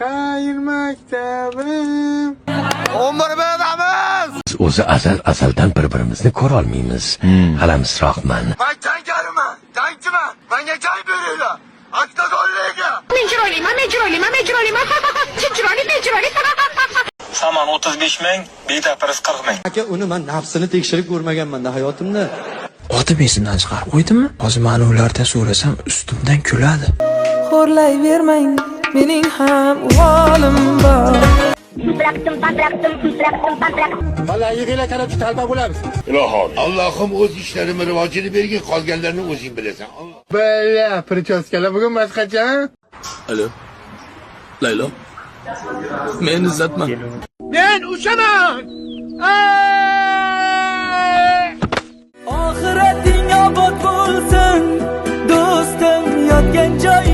Hayır maktabim. 11 adamız. Biz o'zi azaldan bir-birimizni ko'ra olmaymiz. Qalamsroqman. Ben tankarımı, tankçımı, bana çay veriyorlar. Akta gollega. Saman 35 ming, betaparas 40 ming. Aka, uni men nafsini tekshirib ko'rmaganman-da hayotimda. Otim esimdan chiqarib qo'ydimmi? Hozir meni ulardan so'rasam ustimdan kuladi. Xo'rlayvermang, mening ham volim bor. Vallahi yig'ila qarabchi talba bo'lamiz. Allah'ım o'z ishlarimi rivojini bergin, qolganlarni o'zing bilasan. Bella, prichoskalar bugun boshqacha. Alo. Laylo. Men izzatman. Men ushaman. Oxirating obod bo'lsin, do'stim yotgan joy